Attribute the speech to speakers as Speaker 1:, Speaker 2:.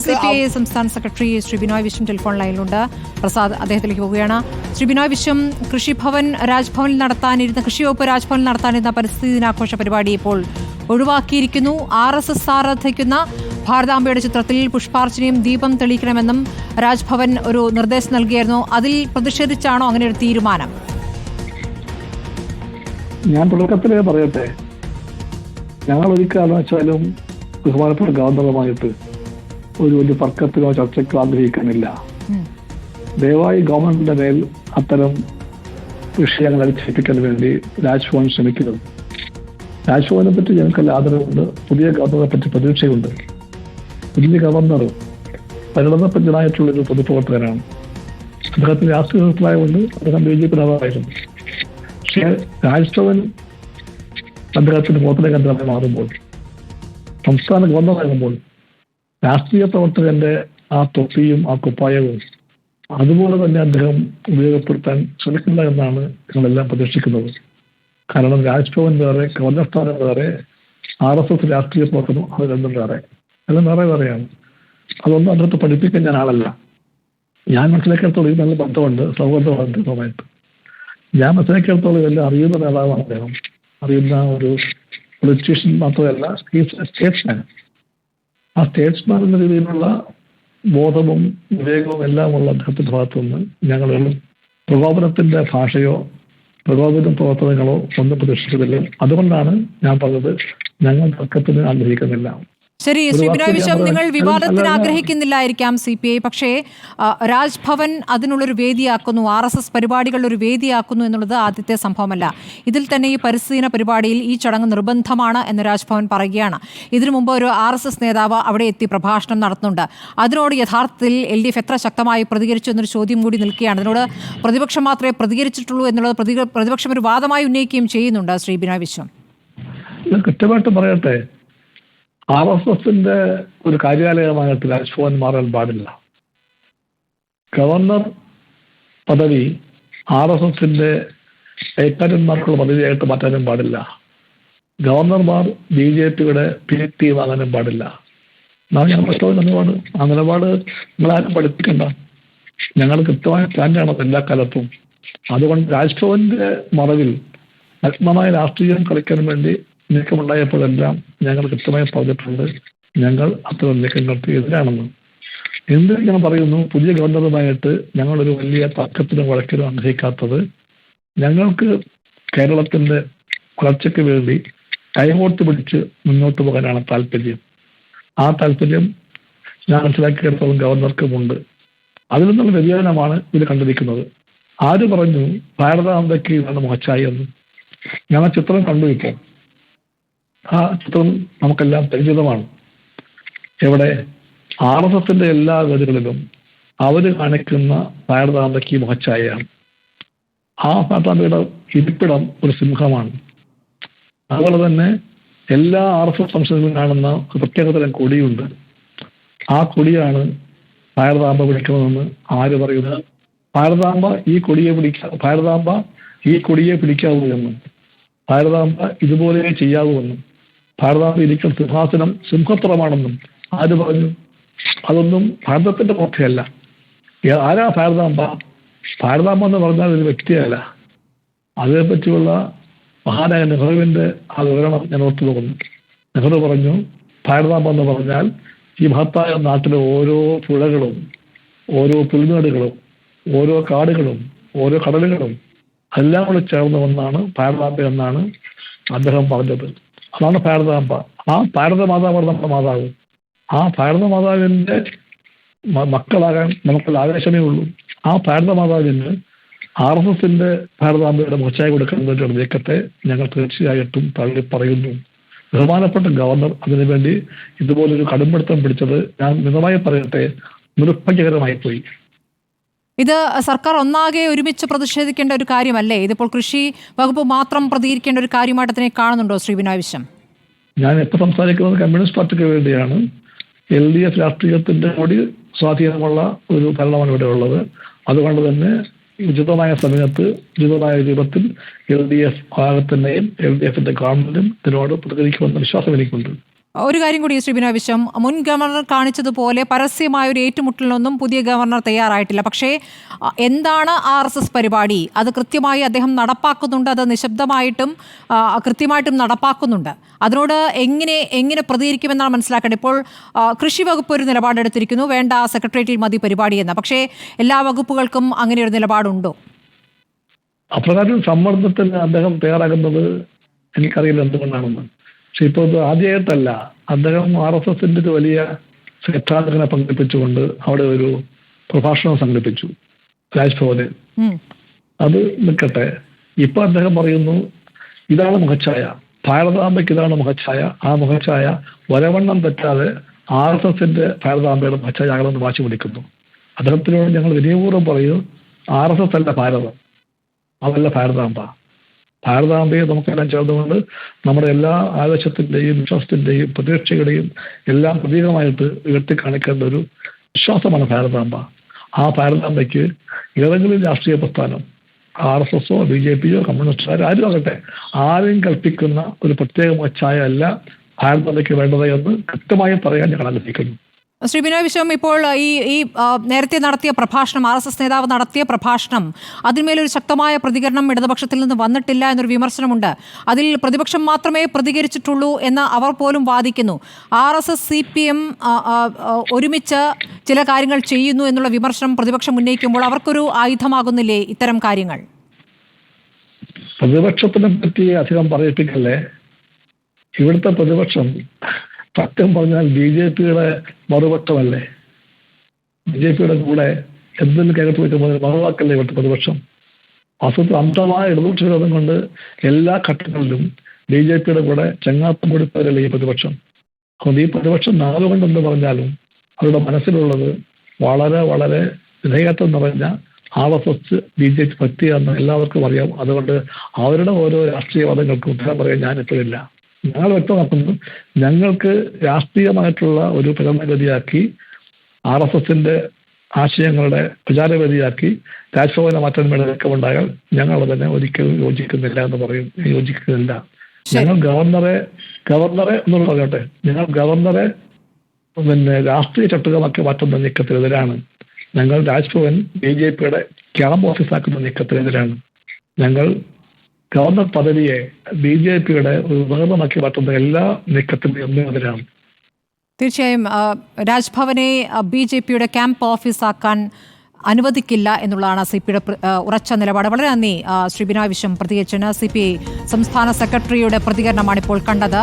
Speaker 1: CPI സംസ്ഥാന secretary Shri Binoy Viswam telephone ലൈനിലുണ്ട്. Prasad അദ്ദേഹത്തിലേക്ക് പോവുകയാണ്. ശ്രീ ബിനോയ് വിശ്വം, കൃഷിഭവൻ രാജ്ഭവനിൽ നടത്താനിരുന്ന കൃഷിവകുപ്പ് രാജ്ഭവനിൽ നടത്താനിരുന്ന പരിസ്ഥിതി ദിനാഘോഷ പരിപാടി ഇപ്പോൾ ഒഴിവാക്കിയിരിക്കുന്നു. RSS ആരാധിക്കുന്ന ഭാരതാംബയുടെ ചിത്രത്തിൽ പുഷ്പാർച്ചനയും ദീപം തെളിയിക്കണമെന്നും രാജ്ഭവൻ ഒരു നിർദ്ദേശം നൽകിയായിരുന്നു. അതിൽ പ്രതിഷേധിച്ചാണോ അങ്ങനെ ഒരു തീരുമാനം?
Speaker 2: ഞാൻ തുടക്കത്തിലേ പറയട്ടെ, ഞങ്ങൾ ഒരു കാരണവശാലും ബഹുമാനപ്പെട്ട ഗവർണറുമായിട്ട് ഒരു വലിയ തർക്കത്തിനോ ചർച്ചയ്ക്കോ ആഗ്രഹിക്കുന്നില്ല. ദയവായി ഗവൺമെന്റിന്റെ മേൽ അത്തരം വിഷയങ്ങൾ അടിച്ചേൽപ്പിക്കാൻ വേണ്ടി രാജ്ഭവൻ ശ്രമിക്കുന്നത്. രാജ്ഭവനെ പറ്റി ഞങ്ങൾക്ക് ആദരവുണ്ട്. പുതിയ ഗവർണറെ പറ്റി പ്രതീക്ഷയുണ്ട്. പുതിയ ഗവർണർ പരിണതപ്രജ്ഞനായിട്ടുള്ളൊരു പൊതുപ്രവർത്തകനാണ്. അദ്ദേഹത്തിന് രാഷ്ട്രീയ അഭിപ്രായമുണ്ട്. അദ്ദേഹം BJP നേതാവായിരുന്നു. പക്ഷേ രാജ്ഭവൻ അദ്ദേഹത്തിന് പ്രവർത്തന കേന്ദ്രമായി മാറുമ്പോൾ, സംസ്ഥാന ഗവർണറാകുമ്പോൾ രാഷ്ട്രീയ പ്രവർത്തകന്റെ ആ തൊപ്പിയും ആ കുപ്പായവും അതുപോലെ തന്നെ അദ്ദേഹം ഉപയോഗപ്പെടുത്താൻ ശ്രമിക്കില്ല എന്നാണ് ഞങ്ങളെല്ലാം പ്രതീക്ഷിക്കുന്നത്. കാരണം രാജ്ഭവൻ വേറെ, ഗവർണർ സ്ഥാനം വേറെ, RSS രാഷ്ട്രീയ പ്രവർത്തനം അത് രണ്ടും വേറെ, എല്ലാം വേറെയാണ്. അതൊന്നും അദ്ദേഹത്തെ പഠിപ്പിക്കാൻ ഞാൻ ആളല്ല. ഞാൻ മനസ്സിലാക്കിയിടത്തോളം ഇത് നല്ല ബന്ധമുണ്ട്, സൗഹൃദമായിട്ട്. ഞാൻ മനസ്സിലാക്കിയിടത്തോളം ഇതെല്ലാം അറിയുന്ന നേതാവാണ് അദ്ദേഹം. അറിയുന്ന ഒരു പൊളിറ്റീഷ്യൻ മാത്രമല്ല, സ്റ്റേറ്റ്സ്മാൻ. ആ സ്റ്റേറ്റ്സ്മാൻ എന്ന രീതിയിലുള്ള ബോധവും വിവേകവും എല്ലാം ഉള്ള അദ്ദേഹത്തിന്റെ ഭാഗത്തുനിന്ന് ഞങ്ങൾ പ്രകോപനത്തിന്റെ ഭാഷയോ പ്രകോപന പ്രവർത്തനങ്ങളോ ഒന്നും പ്രതീക്ഷിക്കുന്നില്ല. അതുകൊണ്ടാണ് ഞാൻ പറഞ്ഞത്, ഞങ്ങൾ തർക്കത്തിന് ആഗ്രഹിക്കുന്നില്ല.
Speaker 1: ശരി, ശ്രീ ബിനോയ് വിശ്വം, നിങ്ങൾ വിവാദത്തിന് ആഗ്രഹിക്കുന്നില്ലായിരിക്കാം CPI, പക്ഷേ രാജ്ഭവൻ അതിനുള്ളൊരു വേദിയാക്കുന്നു, RSS പരിപാടികളുടെ ഒരു വേദിയാക്കുന്നു എന്നുള്ളത് ആദ്യത്തെ സംഭവമല്ല. ഇതിൽ തന്നെ ഈ പരിസ്ഥിതി പരിപാടിയിൽ ഈ ചടങ്ങ് നിർബന്ധമാണ് എന്ന് രാജ്ഭവൻ പറയുകയാണ്. ഇതിനു മുമ്പ് ഒരു RSS നേതാവ് അവിടെ എത്തി പ്രഭാഷണം നടത്തുന്നുണ്ട്. അതിനോട് യഥാർത്ഥത്തിൽ LDF എത്ര ശക്തമായി പ്രതികരിച്ചു എന്നൊരു ചോദ്യം കൂടി നിൽക്കുകയാണ്. അതിനോട് പ്രതിപക്ഷം മാത്രമേ പ്രതികരിച്ചിട്ടുള്ളൂ എന്നുള്ളത് പ്രതിപക്ഷം ഒരു വാദമായി ഉന്നയിക്കുകയും ചെയ്യുന്നുണ്ട്. ശ്രീ ബിനോയ് വിശ്വം,
Speaker 2: കൃത്യമായിട്ട് പറയട്ടെ, RSSന്റെ ഒരു കാര്യാലയമായിട്ട് രാജ്ഭവൻ മാറാൻ പാടില്ല. ഗവർണർ പദവി RSSന്റെ ഏറ്റാന്മാർക്കുള്ള പദവിയായിട്ട് മാറ്റാനും പാടില്ല. ഗവർണർമാർ BJPയുടെ PT വാങ്ങാനും പാടില്ല. ഞാൻ പ്രശ്നമായ നിലപാട്, ആ നിലപാട് നിങ്ങളാരും പഠിപ്പിക്കണ്ട. ഞങ്ങൾ കൃത്യമായ സ്റ്റാൻഡാണ് എല്ലാ കാലത്തും. അതുകൊണ്ട് രാജ്ഭവന്റെ മറവിൽ നഗ്നമായ രാഷ്ട്രീയം കളിക്കാൻ വേണ്ടി നീക്കമുണ്ടായപ്പോഴെല്ലാം ഞങ്ങൾ കൃത്യമായി പറഞ്ഞിട്ടുണ്ട്, ഞങ്ങൾ അത്തരം നീക്കങ്ങൾക്ക് എതിരാണെന്ന്. എന്തിന് ഞാൻ പറയുന്നു, പുതിയ ഗവർണറുമായിട്ട് ഞങ്ങളൊരു വലിയ തർക്കത്തിനും വഴക്കിനും ആഗ്രഹിക്കാത്തത്, ഞങ്ങൾക്ക് കേരളത്തിന്റെ വളർച്ചയ്ക്ക് വേണ്ടി കൈകോർത്ത് പിടിച്ച് മുന്നോട്ട് പോകാനാണ് താല്പര്യം. ആ താല്പര്യം ഞാൻ മനസ്സിലാക്കിയെടുത്തോളം ഗവർണർക്കുമുണ്ട്. അതിൽ നിന്നുള്ള വ്യതിയാനമാണ് ഇത് കണ്ടിരിക്കുന്നത്. ആര് പറഞ്ഞു ഭാരതാംബയ്ക്ക് ഇതാണ് മോശമായി എന്ന്? ഞാൻ ആ ചിത്രം കണ്ടു. ഇപ്പോൾ ആ ചിത്രം നമുക്കെല്ലാം പരിചിതമാണ്. എവിടെ RSSന്റെ എല്ലാ വേദികളിലും അവർ കാണിക്കുന്ന ഭാരതാംബയ്ക്ക് മുഖച്ഛായയാണ്. ആ ഭാരതാംബയുടെ ഇരിപ്പിടം ഒരു സിംഹമാണ്. അതുപോലെ തന്നെ എല്ലാ RSS സംസ്ഥാനങ്ങളിലും കാണുന്ന പ്രത്യേകതരം കൊടിയുണ്ട്. ആ കൊടിയാണ് ഭാരതാംബ പിടിക്കണമെന്ന് ആര് പറയുന്നത്? ഭാരതാംബ ഈ കൊടിയെ പിടിക്കാവൂ എന്നും, ഭാരതാംബ ഇതുപോലെ ചെയ്യാവൂ എന്നും, ഭാരതാംബ ഇരിക്കുന്ന സിംഹാസനം സിംഹപ്പുറമാണെന്നും ആര് പറഞ്ഞു? അതൊന്നും ഭാരതത്തിന്റെ മോക്ഷയല്ല. ആരാ ഭാരതാംബ? ഭാരതാംബ എന്ന് പറഞ്ഞാൽ ഒരു വ്യക്തിയല്ല. അതേപ്പറ്റിയുള്ള മഹാനായ നെഹ്റുവിന്റെ ആ വിവരണം ഞാൻ ഓർത്തു പോകുന്നു. നെഹ്റു പറഞ്ഞു, ഭാരതാംബ എന്ന് പറഞ്ഞാൽ ഈ മഹത്തായ നാട്ടിലെ ഓരോ പുഴകളും ഓരോ പുൽമേടുകളും ഓരോ കാടുകളും ഓരോ കടലുകളും എല്ലാം കൂടെ ചേർന്ന് ഒന്നാണ് ഭാരതാംബ എന്നാണ് അദ്ദേഹം പറഞ്ഞത്. അതാണ് ഭാരതാംബ. ആ ഭാരതമാതാവാണ് നമ്മുടെ മാതാവ്. ആ ഭാരതമാതാവിന്റെ മക്കളാകാൻ നമുക്കുള്ള ആവേശമേ ഉള്ളൂ. ആ ഭാരതമാതാവിന് RSSന്റെ ഭാരതാംബയുടെ മോശമായി കൊടുക്കാൻ വേണ്ടിയുള്ള നീക്കത്തെ ഞങ്ങൾ തീർച്ചയായിട്ടും തള്ളി പറയുന്നു. ബഹുമാനപ്പെട്ട ഗവർണർ അതിനുവേണ്ടി ഇതുപോലൊരു കടുംപിടുത്തം പിടിച്ചത്, ഞാൻ മിതമായി പറയട്ടെ, നിർഭാഗ്യകരമായി പോയി.
Speaker 1: ഇത് സർക്കാർ ഒന്നാകെ ഒരുമിച്ച് പ്രതിഷേധിക്കേണ്ട ഒരു കാര്യമല്ലേ? ഇതിപ്പോൾ കൃഷി വകുപ്പ് മാത്രം പ്രതികരിക്കേണ്ട ഒരു കാര്യമായിട്ട് അതിനെ കാണുന്നുണ്ടോ ശ്രീ ബിനോയ് വിശ്വം?
Speaker 2: ഞാൻ ഇപ്പോൾ സംസാരിക്കുന്നത് കമ്മ്യൂണിസ്റ്റ് പാർട്ടിക്ക് വേണ്ടിയാണ്. LDF രാഷ്ട്രീയത്തിന്റെ കൂടി സ്വാധീനമുള്ള ഒരു ഭരണമാണ് ഇവിടെ ഉള്ളത്. അതുകൊണ്ട് തന്നെ ഉചിതമായ സമയത്ത് ഉചിതമായ രൂപത്തിൽ LDF ഭാഗത്തിൻ്റെയും LDFന്റെ ഗവൺമെന്റും ഇതിനോട് പ്രതികരിക്കുമെന്ന വിശ്വാസം എനിക്കുണ്ട്.
Speaker 1: ഒരു കാര്യം കൂടി ശ്രീ ബിനോയ് വിശ്വം, മുൻ ഗവർണർ കാണിച്ചതുപോലെ പരസ്യമായ ഒരു ഏറ്റുമുട്ടലിനൊന്നും പുതിയ ഗവർണർ തയ്യാറായിട്ടില്ല. പക്ഷേ എന്താണ് RSS പരിപാടി, അത് കൃത്യമായി അദ്ദേഹം നടപ്പാക്കുന്നുണ്ട്, അത് നിശബ്ദമായിട്ടും കൃത്യമായിട്ടും നടപ്പാക്കുന്നുണ്ട്. അതിനോട് എങ്ങനെ പ്രതികരിക്കുമെന്നാണ് മനസ്സിലാക്കേണ്ടത്. ഇപ്പോൾ കൃഷി വകുപ്പ് ഒരു നിലപാടെടുത്തിരിക്കുന്നു, വേണ്ട സെക്രട്ടേറിയറ്റിൽ മതി പരിപാടി എന്ന്. പക്ഷേ എല്ലാ വകുപ്പുകൾക്കും അങ്ങനെ ഒരു നിലപാടുണ്ടോ?
Speaker 2: അപ്രകാരം സമ്മർദ്ദത്തിന് അദ്ദേഹം തയ്യാറാകുന്നത് എനിക്കറിയില്ല എന്തുകൊണ്ടാണെന്ന്. പക്ഷെ ഇപ്പോൾ ഇത് ആദ്യമായിട്ടല്ല, അദ്ദേഹം RSSന്റെ ഒരു വലിയ തീർത്ഥാടകനെ പങ്കെടുപ്പിച്ചുകൊണ്ട് അവിടെ ഒരു പ്രഭാഷണം സംഘടിപ്പിച്ചു രാജ്ഭവനിൽ. അത് നിൽക്കട്ടെ, ഇപ്പൊ അദ്ദേഹം പറയുന്നു ഇതാണ് മുഖച്ഛായ, ഭാരതാംബയ്ക്ക് ഇതാണ് മുഖച്ഛായ, ആ മുഖച്ഛായ വരവണ്ണം തെറ്റാതെ RSSന്റെ ഭാരതാംബയുടെ മുഖച്ഛായ ആകണമെന്ന് വാശി പിടിക്കുന്നു. അദ്ദേഹത്തിനോട് ഞങ്ങൾ വിനയപൂർവ്വം പറയും, RSS അല്ല ഭാരതം, അതല്ല ഭാരതാംബ. ഭാരതാംബയെ നമുക്കെല്ലാം ചേർന്നുകൊണ്ട് നമ്മുടെ എല്ലാ ആവേശത്തിന്റെയും വിശ്വാസത്തിന്റെയും പ്രതീക്ഷയുടെയും എല്ലാം പ്രതീകമായിട്ട് ഉയർത്തിക്കാണിക്കേണ്ട ഒരു വിശ്വാസമാണ് ഭാരതാംബ. ആ ഭാരതാംബയ്ക്ക് ഏതെങ്കിലും രാഷ്ട്രീയ പ്രസ്ഥാനം, RSSോ BJPയോ കമ്മ്യൂണിസ്റ്റുകാരോ ആരും ആകട്ടെ, ആരും കൽപ്പിക്കുന്ന ഒരു പ്രത്യേക മുഖച്ഛായ അല്ല ഭാരതാംബയ്ക്ക് വേണ്ടത് എന്ന് കൃത്യമായി പറയാൻ ഞങ്ങൾ ആഗ്രഹിക്കുന്നു.
Speaker 1: ശ്രീ ബിനോയ് വിശ്വം, ഇപ്പോൾ ഈ നേരത്തെ നടത്തിയ പ്രഭാഷണം, RSS നേതാവ് നടത്തിയ പ്രഭാഷണം, അതിന്മേലൊരു ശക്തമായ പ്രതികരണം ഇടതുപക്ഷത്തിൽ നിന്ന് വന്നിട്ടില്ല എന്നൊരു വിമർശനമുണ്ട്. അതിൽ പ്രതിപക്ഷം മാത്രമേ പ്രതികരിച്ചിട്ടുള്ളൂ എന്ന് അവർ പോലും വാദിക്കുന്നു. RSS CPM ഒരുമിച്ച് ചില കാര്യങ്ങൾ ചെയ്യുന്നു എന്നുള്ള വിമർശനം പ്രതിപക്ഷം ഉന്നയിക്കുമ്പോൾ അവർക്കൊരു ആയുധമാകുന്നില്ലേ ഇത്തരം കാര്യങ്ങൾ?
Speaker 2: പ്രതിപക്ഷത്തിനെ പറ്റി അധികം പറയിപ്പിക്കല്ലേ. ഇവിടുത്തെ പ്രതിപക്ഷം സത്യം പറഞ്ഞാൽ BJPയുടെ മറുപക്ഷമല്ലേ. BJPയുടെ കൂടെ എന്തെങ്കിലും കയറ്റി വെക്കുമ്പോൾ മറുവാക്കല്ലേ ഇവിടുത്തെ പ്രതിപക്ഷം. വസ്തുത അന്ധമായ ഇടതുപക്ഷ വിരോധം കൊണ്ട് എല്ലാ ഘട്ടങ്ങളിലും BJPയുടെ കൂടെ ചങ്ങാത്തം കൊടുത്തവരല്ലേ ഈ പ്രതിപക്ഷം. അതുകൊണ്ട് ഈ പ്രതിപക്ഷം നാലുകൊണ്ടെന്ന് പറഞ്ഞാലും അവരുടെ മനസ്സിലുള്ളത് വളരെ വളരെ വിധേയത്വം നിറഞ്ഞ RSS BJP പറ്റിയെന്ന് എല്ലാവർക്കും അറിയാം. അതുകൊണ്ട് അവരുടെ ഓരോ രാഷ്ട്രീയ വാദങ്ങൾക്ക് ഉത്തരം പറയാൻ ഞാനിപ്പോഴില്ല. ഞങ്ങൾ വ്യക്തമാക്കുന്നു, ഞങ്ങൾക്ക് രാഷ്ട്രീയമായിട്ടുള്ള ഒരു പ്രകടനഗതിയാക്കി RSSന്റെ ആശയങ്ങളുടെ പ്രചാരവേദിയാക്കി രാജ്ഭവനെ മാറ്റാൻ വേണ്ട നീക്കമുണ്ടായാൽ ഞങ്ങൾ തന്നെ ഒരിക്കലും യോജിക്കുന്നില്ല എന്ന് പറയും. യോജിക്കുന്നില്ല. ഞങ്ങൾ ഗവർണറെ എന്നുള്ള പറയട്ടെ, ഞങ്ങൾ ഗവർണറെ രാഷ്ട്രീയ ചട്ടുകമാക്കി മാറ്റുന്ന നീക്കത്തിനെതിരാണ്. ഞങ്ങൾ രാജ്ഭവൻ BJPയുടെ ക്യാമ്പ് ഓഫീസാക്കുന്ന നീക്കത്തിനെതിരാണ്. ഞങ്ങൾ ഗവർണർ പദവിയെ BJPയുടെ ഒരു ഉപകരണമാക്കി മാറ്റുന്ന എല്ലാ നീക്കത്തിന്റെയും എതിരാണ്.
Speaker 1: തീർച്ചയായും രാജ്ഭവനെ BJPയുടെ ക്യാമ്പ് ഓഫീസാക്കാൻ അനുവദിക്കില്ല എന്നുള്ളതാണ് CPയുടെ ഉറച്ച നിലപാട്. വളരെ നന്ദി ശ്രീ ബിനോയ് വിശ്വം പ്രതികരിച്ചതിന്. CPI സംസ്ഥാന സെക്രട്ടറിയുടെ പ്രതികരണമാണ് ഇപ്പോൾ കണ്ടത്.